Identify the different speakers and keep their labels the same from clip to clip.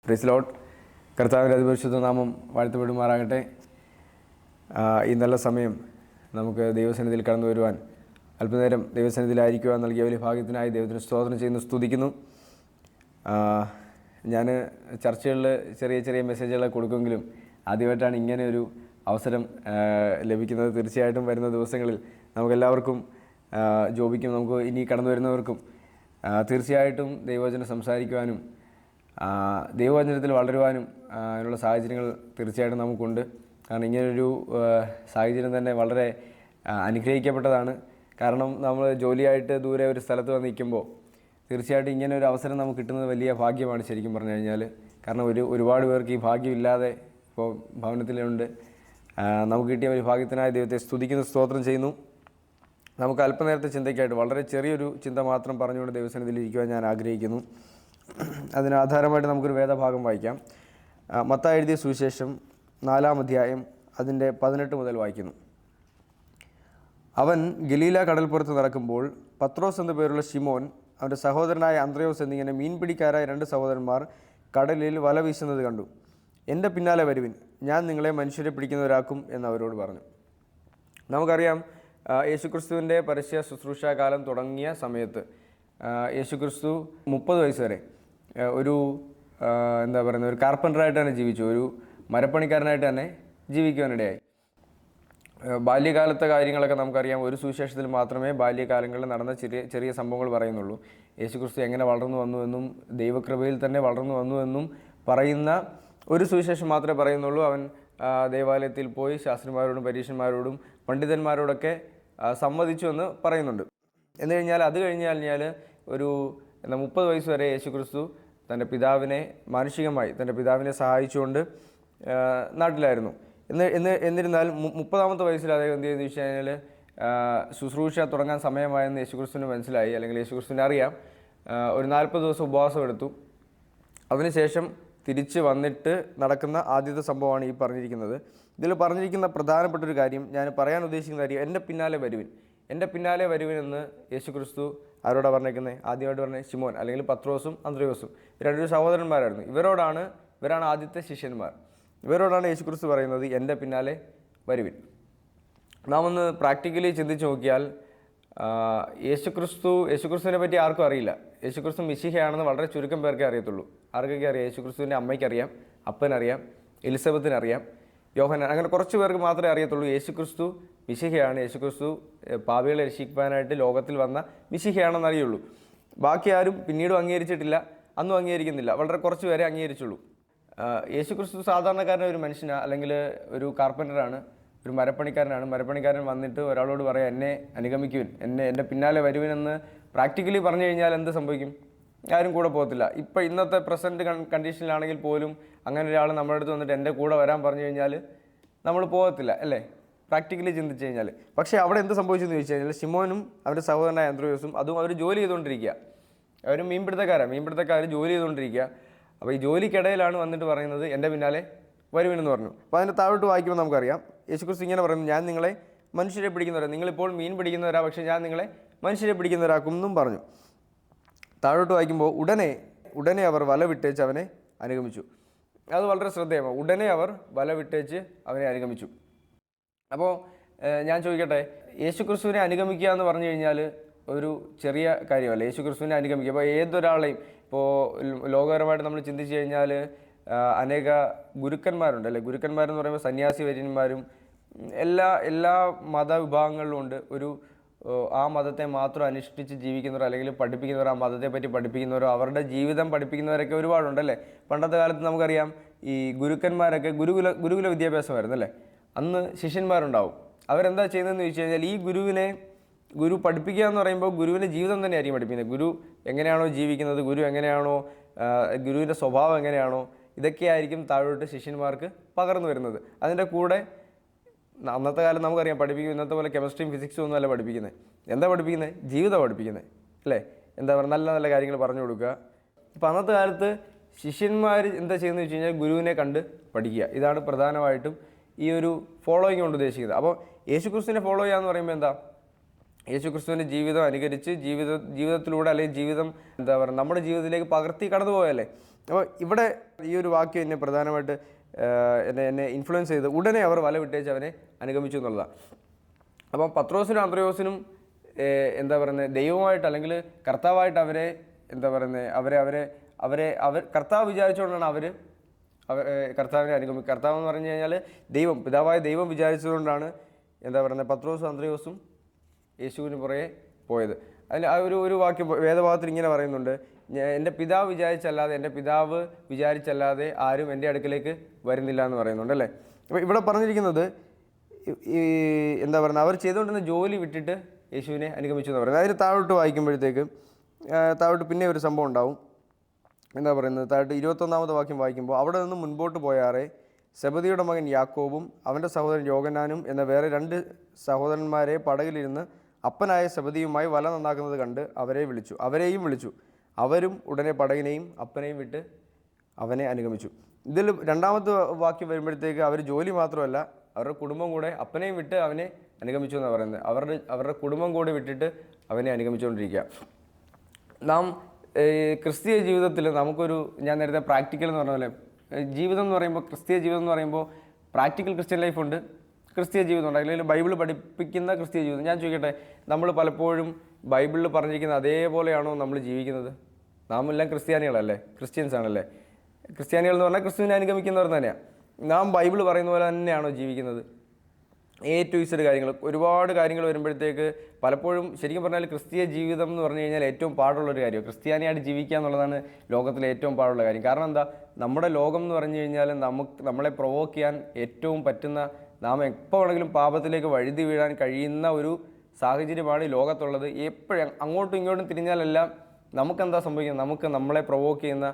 Speaker 1: Praise Lord. കർത്താവിൻ്റെ അതിപരിശുദ്ധ നാമം വാഴ്ത്തപ്പെടുമാറാകട്ടെ. ഈ നല്ല സമയം നമുക്ക് ദൈവസന്നിധിയിൽ കടന്നു വരുവാൻ, അല്പനേരം ദൈവസന്നിധിയിലായിരിക്കുവാൻ നൽകിയ വലിയ ഭാഗ്യത്തിനായി ദൈവത്തിന് സ്തോത്രം ചെയ്യുന്നു, സ്തുതിക്കുന്നു. ഞാൻ ചർച്ചകളിൽ ചെറിയ ചെറിയ മെസ്സേജുകളൊക്കെ കൊടുക്കുമെങ്കിലും ആദ്യമായിട്ടാണ് ഇങ്ങനെ ഒരു അവസരം ലഭിക്കുന്നത്. തീർച്ചയായിട്ടും വരുന്ന ദിവസങ്ങളിൽ നമുക്കെല്ലാവർക്കും, ജോബിക്കും നമുക്ക് ഇനി കടന്നു വരുന്നവർക്കും തീർച്ചയായിട്ടും ദൈവവചനം സംസാരിക്കുവാനും ദൈവവചനത്തിൽ വളരുവാനും അതിനുള്ള സാഹചര്യങ്ങൾ തീർച്ചയായിട്ടും നമുക്കുണ്ട്. കാരണം ഇങ്ങനൊരു സാഹചര്യം തന്നെ വളരെ അനുഗ്രഹിക്കപ്പെട്ടതാണ്. കാരണം നമ്മൾ ജോലിയായിട്ട് ദൂരെ ഒരു സ്ഥലത്ത് വന്ന് നിൽക്കുമ്പോൾ തീർച്ചയായിട്ടും ഇങ്ങനെ ഒരു അവസരം നമുക്ക് കിട്ടുന്നത് വലിയ ഭാഗ്യമാണ് ശരിക്കും പറഞ്ഞു കഴിഞ്ഞാൽ. കാരണം ഒരുപാട് പേർക്ക് ഈ ഭാഗ്യമില്ലാതെ ഇപ്പോൾ ഭവനത്തിലുണ്ട്. നമുക്ക് കിട്ടിയ ഒരു ഭാഗ്യത്തിനായി ദൈവത്തെ സ്തുതിക്കുന്ന, സ്തോത്രം ചെയ്യുന്നു. നമുക്ക് അല്പനേരത്തെ ചിന്തയ്ക്കായിട്ട് വളരെ ചെറിയൊരു ചിന്ത മാത്രം പറഞ്ഞുകൊണ്ട് ദൈവസന്നിധിയിൽ ഇരിക്കുവാൻ ഞാൻ ആഗ്രഹിക്കുന്നു. അതിന് ആധാരമായിട്ട് നമുക്കൊരു വേദഭാഗം വായിക്കാം. മത്തായി എഴുതിയ സുവിശേഷം 4-ാം അധ്യായം അതിൻ്റെ 18 മുതൽ വായിക്കുന്നു. അവൻ ഗലീല കടൽപ്പുറത്ത് നടക്കുമ്പോൾ പത്രോസ് എന്നു പേരുള്ള ശിമോൻ, അവൻ്റെ സഹോദരനായ അന്ത്രയോസ് എന്നിങ്ങനെ മീൻപിടിക്കാരായ 2 സഹോദരന്മാർ കടലിൽ വല വീശുന്നത് കണ്ടു. എൻ്റെ പിന്നാലെ വരുവിൻ, ഞാൻ നിങ്ങളെ മനുഷ്യരെ പിടിക്കുന്നവരാക്കും എന്നവരോട് പറഞ്ഞു. നമുക്കറിയാം, യേശുക്രിസ്തുവിൻ്റെ പരസ്യ ശുശ്രൂഷാകാലം തുടങ്ങിയ സമയത്ത് യേശുക്രിസ്തു 30 വയസ്സ് വരെ ഒരു ഒരു കാർപ്പൻ്ററായിട്ട് തന്നെ ജീവിച്ചു, ഒരു മരപ്പണിക്കാരനായിട്ട് തന്നെ ജീവിക്കുവാനിടയായി. ബാല്യകാലത്തെ കാര്യങ്ങളൊക്കെ നമുക്കറിയാം. ഒരു സുവിശേഷത്തിൽ മാത്രമേ ബാല്യകാലങ്ങളിൽ നടന്ന ചെറിയ സംഭവങ്ങൾ പറയുന്നുള്ളൂ. യേശുക്രിസ്തു എങ്ങനെ വളർന്നു വന്നുവെന്നും ദൈവകൃപയിൽ തന്നെ വളർന്നു വന്നുവെന്നും പറയുന്ന ഒരു സുവിശേഷം മാത്രമേ പറയുന്നുള്ളൂ. അവൻ ദേവാലയത്തിൽ പോയി ശാസ്ത്രിമാരോടും പരീക്ഷന്മാരോടും പണ്ഡിതന്മാരോടൊക്കെ സംവദിച്ചു എന്ന് പറയുന്നുണ്ട്. എന്ന് കഴിഞ്ഞാൽ അത് കഴിഞ്ഞ് കഴിഞ്ഞാൽ ഒരു 30 വയസ്സ് വരെ യേശുക്രിസ്തു തൻ്റെ പിതാവിനെ മാനുഷികമായി തൻ്റെ പിതാവിനെ സഹായിച്ചുകൊണ്ട് നാട്ടിലായിരുന്നു. എന്നിരുന്നാൽ 30-ാമത്തെ വയസ്സിൽ അദ്ദേഹം എന്ത് ചെയ്തെന്ന് വെച്ച് കഴിഞ്ഞാൽ ശുശ്രൂഷ തുടങ്ങാൻ സമയമായെന്ന് യേശുക്രിസ്തുവിന് മനസ്സിലായി, അല്ലെങ്കിൽ യേശുക്രിസ്തുവിന് അറിയാം. ഒരു 40 ദിവസം ഉപവാസം എടുത്തു. അതിനുശേഷം തിരിച്ച് വന്നിട്ട് നടക്കുന്ന ആദ്യത്തെ സംഭവമാണ് ഈ പറഞ്ഞിരിക്കുന്നത്. ഇതിൽ പറഞ്ഞിരിക്കുന്ന പ്രധാനപ്പെട്ടൊരു കാര്യം, ഞാൻ പറയാൻ ഉദ്ദേശിക്കുന്ന കാര്യം, എൻ്റെ പിന്നാലെ വരുവിൻ, എൻ്റെ പിന്നാലെ വരുവിനെന്ന് യേശുക്രിസ്തു ആരോടാണ് പറഞ്ഞിരിക്കുന്നത്? ആദ്യമായിട്ട് പറഞ്ഞ ശിമോൻ, അല്ലെങ്കിൽ പത്രോസും അന്ത്രയോസും, 2 സഹോദരന്മാരായിരുന്നു. ഇവരാണ് ആദ്യത്തെ ശിഷ്യന്മാർ. ഇവരോടാണ് യേശുക്രിസ്തു പറയുന്നത്, എൻ്റെ പിന്നാലെ വരുവിൻ. നാം ഒന്ന് പ്രാക്ടിക്കലി ചിന്തിച്ച് നോക്കിയാൽ യേശുക്രിസ്തുവിനെ പറ്റി ആർക്കും അറിയില്ല. യേശുക്രിസ്തു മിശിഹയാണെന്ന് വളരെ ചുരുക്കം പേർക്കേ അറിയത്തുള്ളൂ. ആർക്കൊക്കെ അറിയാം? യേശുക്രിസ്തുവിൻ്റെ അമ്മയ്ക്കറിയാം, അപ്പനറിയാം, എലിസബത്തിനറിയാം, യോഹന്നാൻ, അങ്ങനെ കുറച്ച് പേർക്ക് മാത്രമേ അറിയത്തുള്ളൂ യേശുക്രിസ്തു മിശിഹയാണ്, യേശുക്രിസ്തു പാപികളെ രക്ഷിക്കാനായിട്ട് ലോകത്തിൽ വന്ന മിശിഹയാണെന്ന് അറിയുള്ളൂ. ബാക്കി ആരും പിന്നീടും അംഗീകരിച്ചിട്ടില്ല, അന്നും അംഗീകരിക്കുന്നില്ല. വളരെ കുറച്ച് പേരെ അംഗീകരിച്ചുള്ളൂ. യേശുക്രിസ്തു സാധാരണക്കാരനായ ഒരു മനുഷ്യനാണ്, അല്ലെങ്കിൽ ഒരു കാർപ്പൻ്ററാണ്, ഒരു മരപ്പണിക്കാരൻ വന്നിട്ട് ഒരാളോട് പറയാം, എന്നെ അനുഗമിക്കുവിൻ, എൻ്റെ പിന്നാലെ വരുവിനെന്ന് പ്രാക്ടിക്കലി പറഞ്ഞു കഴിഞ്ഞാൽ എന്ത് സംഭവിക്കും? ആരും കൂടെ പോകത്തില്ല. ഇന്നത്തെ പ്രസൻറ്റ് കണ്ടീഷനിലാണെങ്കിൽ പോലും അങ്ങനെ ഒരാൾ നമ്മുടെ അടുത്ത് വന്നിട്ട് എൻ്റെ കൂടെ വരാൻ പറഞ്ഞു കഴിഞ്ഞാൽ നമ്മൾ പോകത്തില്ല, അല്ലേ? പ്രാക്ടിക്കലി ചിന്തിച്ച് കഴിഞ്ഞാൽ. പക്ഷേ അവിടെ എന്ത് സംഭവിച്ചെന്ന് ചോദിച്ചു കഴിഞ്ഞാൽ, ശിമോനും അവൻ്റെ സഹോദരനായ അന്ത്രയോസും അതും അവർ ജോലി ചെയ്തുകൊണ്ടിരിക്കുക. അവർ മീൻപിടുത്തക്കാർ ജോലി ചെയ്തുകൊണ്ടിരിക്കുക. അപ്പോൾ ഈ ജോലിക്കിടയിലാണ് വന്നിട്ട് പറയുന്നത്, എൻ്റെ പിന്നാലെ വരുവിനെന്ന് പറഞ്ഞു. അപ്പോൾ അതിൻ്റെ താഴോട്ട് വായിക്കുമ്പോൾ നമുക്കറിയാം, യേശുക്രിസ്തു ഇങ്ങനെ പറയുന്നു, ഞാൻ നിങ്ങളെ മനുഷ്യരെ പിടിക്കുന്നവരാ, നിങ്ങളിപ്പോൾ മീൻ പിടിക്കുന്നവരാ, പക്ഷേ ഞാൻ നിങ്ങളെ മനുഷ്യരെ പിടിക്കുന്നവരാക്കും എന്നും പറഞ്ഞു. താഴോട്ട് വായിക്കുമ്പോൾ ഉടനെ അവർ വല വിട്ടേച്ച് അവനെ അനുഗമിച്ചു. അത് വളരെ ശ്രദ്ധേയമാണ്. ഉടനെ അവർ വല വിട്ടേച്ച് അവനെ അനുഗമിച്ചു. അപ്പോൾ ഞാൻ ചോദിക്കട്ടെ, യേശുക്രിസ്തുവിനെ അനുഗമിക്കുക എന്ന് പറഞ്ഞു കഴിഞ്ഞാൽ ഒരു ചെറിയ കാര്യമല്ല. യേശുക്രിസ്തുവിനെ അനുഗമിക്കുക, അപ്പോൾ ഏതൊരാളെയും, ഇപ്പോൾ ലോകപരമായിട്ട് നമ്മൾ ചിന്തിച്ച് കഴിഞ്ഞാൽ അനേക ഗുരുക്കന്മാരുണ്ട്, അല്ലേ? ഗുരുക്കന്മാരെന്ന് പറയുമ്പോൾ സന്യാസി വര്യന്മാരും എല്ലാ മതവിഭാഗങ്ങളിലും ഉണ്ട്. ആ മതത്തെ മാത്രം അനുഷ്ഠിച്ച് ജീവിക്കുന്നവർ, അല്ലെങ്കിൽ പഠിപ്പിക്കുന്നവർ, ആ മതത്തെ പറ്റി പഠിപ്പിക്കുന്നവരോ അവരുടെ ജീവിതം പഠിപ്പിക്കുന്നവരൊക്കെ ഒരുപാടുണ്ടല്ലേ. പണ്ടത്തെ കാലത്ത് നമുക്കറിയാം, ഈ ഗുരുക്കന്മാരൊക്കെ ഗുരുകുല വിദ്യാഭ്യാസമായിരുന്നു, അല്ലേ? അന്ന് ശിഷ്യന്മാരുണ്ടാവും. അവരെന്താ ചെയ്യുന്നതെന്ന് ചോദിച്ചു കഴിഞ്ഞാൽ, ഈ ഗുരു പഠിപ്പിക്കുക എന്ന് പറയുമ്പോൾ ഗുരുവിൻ്റെ ജീവിതം തന്നെയായിരിക്കും പഠിപ്പിക്കുന്നത്. ഗുരു എങ്ങനെയാണോ ജീവിക്കുന്നത്, ഗുരുവിൻ്റെ സ്വഭാവം എങ്ങനെയാണോ, ഇതൊക്കെയായിരിക്കും താഴോട്ട് ശിഷ്യന്മാർക്ക് പകർന്നു വരുന്നത്. അതിൻ്റെ കൂടെ അന്നത്തെ കാലം നമുക്കറിയാം, പഠിപ്പിക്കുന്നത് ഇന്നത്തെ പോലെ കെമിസ്ട്രിയും ഫിസിക്സും ഒന്നും അല്ല പഠിപ്പിക്കുന്നത്. എന്താ പഠിപ്പിക്കുന്നത്? ജീവിതം പഠിപ്പിക്കുന്നത്, അല്ലേ? എന്താ പറയുക, നല്ല നല്ല കാര്യങ്ങൾ പറഞ്ഞു കൊടുക്കുക. ഇപ്പോൾ അന്നത്തെ കാലത്ത് ശിഷ്യന്മാർ എന്താ ചെയ്യുന്നത് വെച്ച് കഴിഞ്ഞാൽ, ഗുരുവിനെ കണ്ട് പഠിക്കുക. ഇതാണ് പ്രധാനമായിട്ടും ഈ ഒരു ഫോളോയിങ് കൊണ്ട് ഉദ്ദേശിക്കുന്നത്. അപ്പോൾ യേശുക്രിസ്തുവിനെ ഫോളോ ചെയ്യുക എന്ന് പറയുമ്പോൾ എന്താ? യേശുക്രിസ്തുവിൻ്റെ ജീവിതം അനുകരിച്ച് ജീവിതത്തിലൂടെ അല്ലെങ്കിൽ ജീവിതം എന്താ പറയുക നമ്മുടെ ജീവിതത്തിലേക്ക് പകർത്തി കടന്നു പോയല്ലേ. അപ്പോൾ ഇവിടെ ഈ ഒരു വാക്യം എന്നെ പ്രധാനമായിട്ട് എന്നെ ഇൻഫ്ലുവൻസ് ചെയ്ത് ഉടനെ അവർ വല വിട്ടേച്ച് അവനെ അനുഗമിച്ചു എന്നുള്ളതാണ്. അപ്പം പത്രോസിനും അന്ത്രയോസിനും എന്താ പറയുന്നത് ദൈവമായിട്ട് അല്ലെങ്കിൽ കർത്താവായിട്ട് അവരെ എന്താ പറയുന്നത് അവർ കർത്താവ് വിചാരിച്ചുകൊണ്ടാണ് അവർ കർത്താവിനെ അനുഗമിക്കുക. കർത്താവ് എന്ന് പറഞ്ഞു കഴിഞ്ഞാൽ പിതാവായ ദൈവം വിചാരിച്ചതുകൊണ്ടാണ് എന്താ പറയുന്നത് പത്രോസും അന്ത്രയോസും യേശുവിന് പുറകെ പോയത്. അതിന് ആ ഒരു വാക്യം വേദഭാഗത്തിൽ ഇങ്ങനെ പറയുന്നുണ്ട്, എൻ്റെ പിതാവ് വിചാരിച്ചല്ലാതെ ആരും എൻ്റെ അടുക്കലേക്ക് വരുന്നില്ല എന്ന് പറയുന്നുണ്ട് അല്ലേ. അപ്പോൾ ഇവിടെ പറഞ്ഞിരിക്കുന്നത് ഈ എന്താ പറയുന്നത് അവർ ചെയ്തുകൊണ്ടിരുന്ന ജോലി വിട്ടിട്ട് യേശുവിനെ അനുഗമിച്ചു എന്ന് പറയുന്നത്. അതിന് താഴോട്ട് വായിക്കുമ്പോഴത്തേക്ക് താഴോട്ട് പിന്നെ ഒരു സംഭവം ഉണ്ടാവും. എന്താ പറയുന്നത്, താഴോട്ട് 21-ാമത്തെ വാക്യം വായിക്കുമ്പോൾ അവിടെ നിന്ന് മുൻപോട്ട് പോയാറെ സെബദിയുടെ മകൻ യാക്കോബും അവൻ്റെ സഹോദരൻ യോഹന്നാനും എന്ന വേറെ 2 സഹോദരന്മാരെ പടകിലിരുന്ന് അപ്പനായ സെബദിയുമായി വല നന്നാക്കുന്നത് കണ്ട് അവരെയും വിളിച്ചു. അവരും ഉടനെ പടകിനെയും അപ്പനെയും വിട്ട് അവനെ അനുഗമിച്ചു. ഇതിൽ 2-ാമത്തെ വാക്യം വരുമ്പോഴത്തേക്ക് അവർ ജോലി മാത്രമല്ല അവരുടെ കുടുംബം കൂടെ അപ്പനെയും വിട്ട് അവനെ അനുഗമിച്ചു എന്നാണ് പറയുന്നത്. അവരുടെ കുടുംബം കൂടെ വിട്ടിട്ട് അവനെ അനുഗമിച്ചുകൊണ്ടിരിക്കുക. നാം ക്രിസ്തീയ ജീവിതത്തിൽ നമുക്കൊരു ഞാൻ നേരത്തെ പ്രാക്ടിക്കൽ എന്ന് പറഞ്ഞ പോലെ ജീവിതം എന്ന് പറയുമ്പോൾ ക്രിസ്തീയ ജീവിതം എന്ന് പറയുമ്പോൾ പ്രാക്ടിക്കൽ ക്രിസ്ത്യൻ ലൈഫുണ്ട്, ക്രിസ്തീയ ജീവിതമുണ്ട്, അല്ലെങ്കിൽ ബൈബിൾ പഠിപ്പിക്കുന്ന ക്രിസ്തീയ ജീവിതം. ഞാൻ ചോദിക്കട്ടെ, നമ്മൾ പലപ്പോഴും ബൈബിളിൽ പറഞ്ഞിരിക്കുന്ന അതേപോലെയാണോ നമ്മൾ ജീവിക്കുന്നത്? നാം എല്ലാം ക്രിസ്ത്യാനികളല്ലേ, ക്രിസ്ത്യൻസ് ആണല്ലേ. ക്രിസ്ത്യാനികൾ എന്ന് പറഞ്ഞാൽ ക്രിസ്തുവിനെ അനുഗമിക്കുന്നവർ തന്നെയാണ്. നാം ബൈബിൾ പറയുന്ന പോലെ തന്നെയാണോ ജീവിക്കുന്നത്? ടു ഇസഡ് കാര്യങ്ങൾ, ഒരുപാട് കാര്യങ്ങൾ വരുമ്പോഴത്തേക്ക് പലപ്പോഴും ശരിക്കും പറഞ്ഞാൽ ക്രിസ്തീയ ജീവിതം എന്ന് പറഞ്ഞു കഴിഞ്ഞാൽ ഏറ്റവും പാടുള്ളൊരു കാര്യം. ക്രിസ്ത്യാനിയായിട്ട് ജീവിക്കുക എന്നുള്ളതാണ് ലോകത്തിലെ ഏറ്റവും പാടുള്ള കാര്യം. കാരണം എന്താ, നമ്മുടെ ലോകം എന്ന് പറഞ്ഞു കഴിഞ്ഞാൽ നമ്മളെ പ്രൊവോക്ക് ചെയ്യാൻ ഏറ്റവും പറ്റുന്ന, നാം എപ്പോൾ വേണമെങ്കിലും പാപത്തിലേക്ക് വഴുതി വീഴാൻ കഴിയുന്ന ഒരു സാഹചര്യമാണ് ഈ ലോകത്തുള്ളത്. എപ്പോഴും അങ്ങോട്ടും ഇങ്ങോട്ടും തിരിഞ്ഞാലെല്ലാം നമുക്കെന്താ സംഭവിക്കുന്നത്, നമ്മളെ പ്രൊവോക്ക് ചെയ്യുന്ന,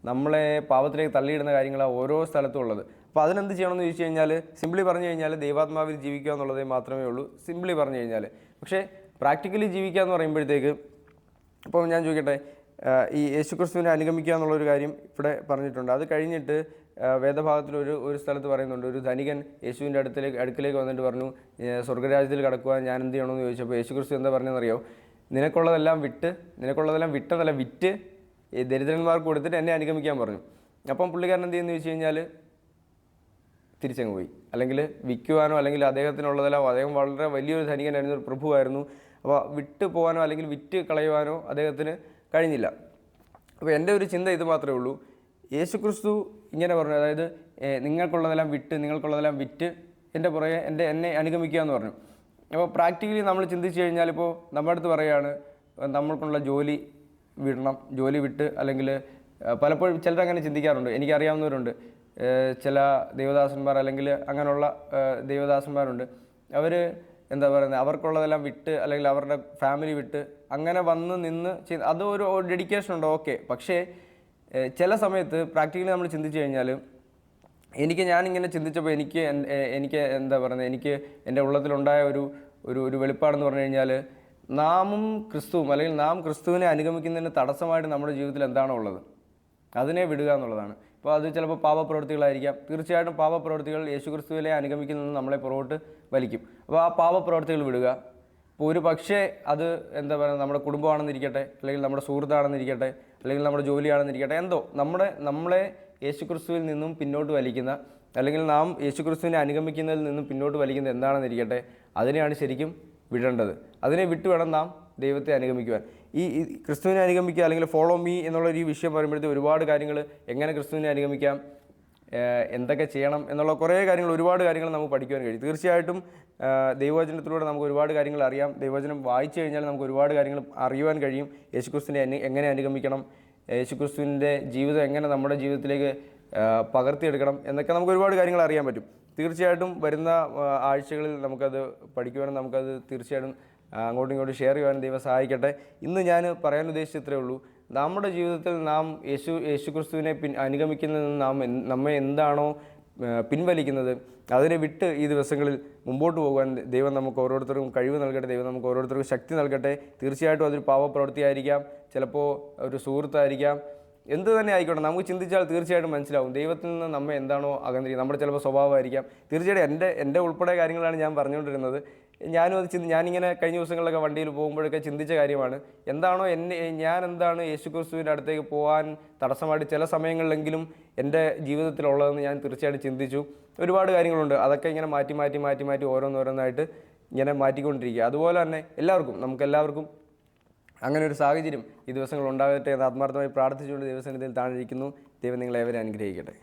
Speaker 1: നമ്മളെ പാപത്തിലേക്ക് തള്ളിയിടുന്ന കാര്യങ്ങളാണ് ഓരോ സ്ഥലത്തും ഉള്ളത്. അപ്പോൾ അതിനെന്ത് ചെയ്യണമെന്ന് ചോദിച്ചു കഴിഞ്ഞാൽ, സിംപ്ലി പറഞ്ഞു കഴിഞ്ഞാൽ ദൈവാത്മാവിൽ ജീവിക്കുക എന്നുള്ളതേ മാത്രമേ ഉള്ളൂ, സിംപ്ലി പറഞ്ഞു കഴിഞ്ഞാൽ. പക്ഷേ പ്രാക്ടിക്കലി ജീവിക്കുക എന്ന് പറയുമ്പോഴത്തേക്ക്, ഇപ്പോൾ ഞാൻ ചോദിക്കട്ടെ, ഈ യേശുക്രിസ്തുവിനെ അനുഗമിക്കുക എന്നുള്ളൊരു കാര്യം ഇവിടെ പറഞ്ഞിട്ടുണ്ട്. അത് കഴിഞ്ഞിട്ട് വേദഭാഗത്തിൽ ഒരു സ്ഥലത്ത് പറയുന്നുണ്ട്, ഒരു ധനികൻ യേശുവിൻ്റെ അടുക്കിലേക്ക് വന്നിട്ട് പറഞ്ഞു, സ്വർഗ്ഗരാജ്യത്തിൽ കടക്കുവാൻ ഞാൻ എന്ത് ചെയ്യണമെന്ന് ചോദിച്ചപ്പോൾ യേശുക്രിസ്തു എന്താ പറഞ്ഞതെന്നറിയോ? നിനക്കുള്ളതെല്ലാം വിറ്റതല്ല വിറ്റ് ഈ ദരിദ്രന്മാർക്ക് കൊടുത്തിട്ട് എന്നെ അനുഗമിക്കാൻ പറഞ്ഞു. അപ്പം പുള്ളിക്കാരൻ എന്ത് ചെയ്യുന്നു ചോദിച്ചു കഴിഞ്ഞാൽ തിരിച്ചങ്ങ് പോയി. അല്ലെങ്കിൽ വിൽക്കുവാനോ അല്ലെങ്കിൽ അദ്ദേഹത്തിനുള്ളതെല്ലാം, അദ്ദേഹം വളരെ വലിയൊരു ധനികനായിരുന്നു, ഒരു പ്രഭുവായിരുന്നു. അപ്പോൾ വിറ്റ് പോകാനോ അല്ലെങ്കിൽ വിറ്റ് കളയുവാനോ അദ്ദേഹത്തിന് കഴിഞ്ഞില്ല. അപ്പോൾ എൻ്റെ ഒരു ചിന്ത ഇത് മാത്രമേ ഉള്ളൂ, യേശുക്രിസ്തു ഇങ്ങനെ പറഞ്ഞു, അതായത് നിങ്ങൾക്കുള്ളതെല്ലാം വിറ്റ് എൻ്റെ പുറകെ എന്നെ അനുഗമിക്കുക എന്ന് പറഞ്ഞു. അപ്പോൾ പ്രാക്ടിക്കലി നമ്മൾ ചിന്തിച്ച് കഴിഞ്ഞാൽ, ഇപ്പോൾ നമ്മുടെ അടുത്ത് പറയുകയാണ് നമ്മൾക്കുള്ള ജോലി വിട്ട്, അല്ലെങ്കിൽ പലപ്പോഴും ചിലരങ്ങനെ ചിന്തിക്കാറുണ്ട്, എനിക്കറിയാവുന്നവരുണ്ട്, ചില ദേവദാസന്മാർ അല്ലെങ്കിൽ അങ്ങനെയുള്ള ദേവദാസന്മാരുണ്ട്. അവർ എന്താ പറയുന്നത്, അവർക്കുള്ളതെല്ലാം വിട്ട് അല്ലെങ്കിൽ അവരുടെ ഫാമിലി വിട്ട് അങ്ങനെ വന്ന് നിന്ന് അത് ഒരു ഡെഡിക്കേഷൻ ഉണ്ട്, ഓക്കെ. പക്ഷേ ചില സമയത്ത് പ്രാക്ടിക്കലി നമ്മൾ ചിന്തിച്ച് കഴിഞ്ഞാൽ, ഞാനിങ്ങനെ ചിന്തിച്ചപ്പോൾ എനിക്ക് എന്താ പറയുന്നത്, എനിക്ക് എൻ്റെ ഉള്ളത്തിലുണ്ടായ ഒരു വെളിപ്പാടെന്ന് പറഞ്ഞു കഴിഞ്ഞാൽ, നാമും ക്രിസ്തുവും അല്ലെങ്കിൽ നാം ക്രിസ്തുവിനെ അനുഗമിക്കുന്നതിന് തടസ്സമായിട്ട് നമ്മുടെ ജീവിതത്തിൽ എന്താണോ ഉള്ളത് അതിനെ വിടുക എന്നുള്ളതാണ്. അപ്പോൾ അത് ചിലപ്പോൾ പാപപ്രവൃത്തികളായിരിക്കാം. തീർച്ചയായിട്ടും പാപപ്രവൃത്തികൾ യേശുക്രിസ്തുവിനെ അനുഗമിക്കുന്നത് നമ്മളെ പുറകോട്ട് വലിക്കും. അപ്പോൾ ആ പാപപ്രവൃത്തികൾ വിടുക. ഇപ്പോൾ ഒരു പക്ഷേ അത് എന്താ പറയുക, നമ്മുടെ കുടുംബമാണെന്നിരിക്കട്ടെ, അല്ലെങ്കിൽ നമ്മുടെ സുഹൃത്താണെന്നിരിക്കട്ടെ, അല്ലെങ്കിൽ നമ്മുടെ ജോലിയാണെന്നിരിക്കട്ടെ, എന്തോ നമ്മളെ യേശുക്രിസ്തുവിൽ നിന്നും പിന്നോട്ട് വലിക്കുന്ന, അല്ലെങ്കിൽ നാം യേശുക്രിസ്തുവിനെ അനുഗമിക്കുന്നതിൽ നിന്നും പിന്നോട്ട് വലിക്കുന്നത് എന്താണെന്നിരിക്കട്ടെ, അതിനെയാണ് ശരിക്കും വിടേണ്ടത്. അതിനെ വിട്ട് വേണം നാം ദൈവത്തെ അനുഗമിക്കുവാൻ. ഈ ക്രിസ്തുവിനെ അനുഗമിക്കുക അല്ലെങ്കിൽ ഫോളോ മീ എന്നുള്ളൊരു ഈ വിഷയം പറയുമ്പോഴത്തേക്ക് ഒരുപാട് കാര്യങ്ങൾ, എങ്ങനെ ക്രിസ്തുവിനെ അനുഗമിക്കാം, എന്തൊക്കെ ചെയ്യണം എന്നുള്ള ഒരുപാട് കാര്യങ്ങൾ നമുക്ക് പഠിക്കുവാൻ കഴിയും. തീർച്ചയായിട്ടും ദൈവവചനത്തിലൂടെ നമുക്ക് ഒരുപാട് കാര്യങ്ങൾ അറിയാം. ദൈവവചനം വായിച്ചു കഴിഞ്ഞാൽ നമുക്ക് ഒരുപാട് കാര്യങ്ങൾ അറിയുവാൻ കഴിയും. യേശുക്രിസ്തുവിനെ എങ്ങനെ അനുഗമിക്കണം, യേശുക്രിസ്തുവിൻ്റെ ജീവിതം എങ്ങനെ നമ്മുടെ ജീവിതത്തിലേക്ക് പകർത്തിയെടുക്കണം എന്നൊക്കെ നമുക്ക് ഒരുപാട് കാര്യങ്ങൾ അറിയാൻ പറ്റും. തീർച്ചയായിട്ടും വരുന്ന ആഴ്ചകളിൽ നമുക്കത് പഠിക്കുവാനും നമുക്കത് തീർച്ചയായിട്ടും അങ്ങോട്ടും ഇങ്ങോട്ടും ഷെയർ ചെയ്യുവാനും ദൈവം സഹായിക്കട്ടെ. ഇന്ന് ഞാൻ പറയാൻ ഉദ്ദേശിച്ചത് ഇത്രയേ ഉള്ളൂ. നമ്മുടെ ജീവിതത്തിൽ നാം യേശുക്രിസ്തുവിനെ അനുഗമിക്കുന്നതിൽ നമ്മെ എന്താണോ പിൻവലിക്കുന്നത് അതിനെ വിട്ട് ഈ ദിവസങ്ങളിൽ മുമ്പോട്ട് പോകാൻ ദൈവം നമുക്ക് ഓരോരുത്തർക്കും കഴിവ് നൽകട്ടെ. ദൈവം നമുക്ക് ഓരോരുത്തർക്കും ശക്തി നൽകട്ടെ. തീർച്ചയായിട്ടും അതൊരു പാവപ്രവൃത്തിയായിരിക്കാം, ചിലപ്പോൾ ഒരു സുഹൃത്തായിരിക്കാം, എന്ത് തന്നെ ആയിക്കോട്ടെ. നമുക്ക് ചിന്തിച്ചാൽ തീർച്ചയായിട്ടും മനസ്സിലാവും ദൈവത്തിൽ നിന്ന് നമ്മെ എന്താണോ അകന്നിരിക്കുന്നത്. നമ്മുടെ ചിലപ്പോൾ സ്വഭാവമായിരിക്കാം. തീർച്ചയായിട്ടും എൻ്റെ ഉൾപ്പെടെ കാര്യങ്ങളാണ് ഞാൻ പറഞ്ഞുകൊണ്ടിരുന്നത്. ഞാനും അത് ഞാനിങ്ങനെ കഴിഞ്ഞ ദിവസങ്ങളിലൊക്കെ വണ്ടിയിൽ പോകുമ്പോഴൊക്കെ ചിന്തിച്ച കാര്യമാണ്. എന്താണോ ഞാൻ എന്താണ് യേശുക്രിസ്തുവിൻ്റെ അടുത്തേക്ക് പോകാൻ തടസ്സമായിട്ട് ചില സമയങ്ങളിലെങ്കിലും എൻ്റെ ജീവിതത്തിലുള്ളതെന്ന് ഞാൻ തീർച്ചയായിട്ടും ചിന്തിച്ചു. ഒരുപാട് കാര്യങ്ങളുണ്ട്, അതൊക്കെ ഇങ്ങനെ മാറ്റി മാറ്റി മാറ്റി മാറ്റി ഓരോന്നോരോന്നായിട്ട് ഇങ്ങനെ മാറ്റിക്കൊണ്ടിരിക്കുക. അതുപോലെ തന്നെ നമുക്കെല്ലാവർക്കും അങ്ങനെ ഒരു സാഹചര്യം ഈ ദിവസങ്ങൾ ഉണ്ടാകട്ടെ എന്ന് ആത്മാർത്ഥമായി പ്രാർത്ഥിച്ചുകൊണ്ട് ദൈവസന്നിധിയിൽ താഴെയിരിക്കുന്നു. ദൈവം നിങ്ങളെ ഏവരെ അനുഗ്രഹിക്കട്ടെ.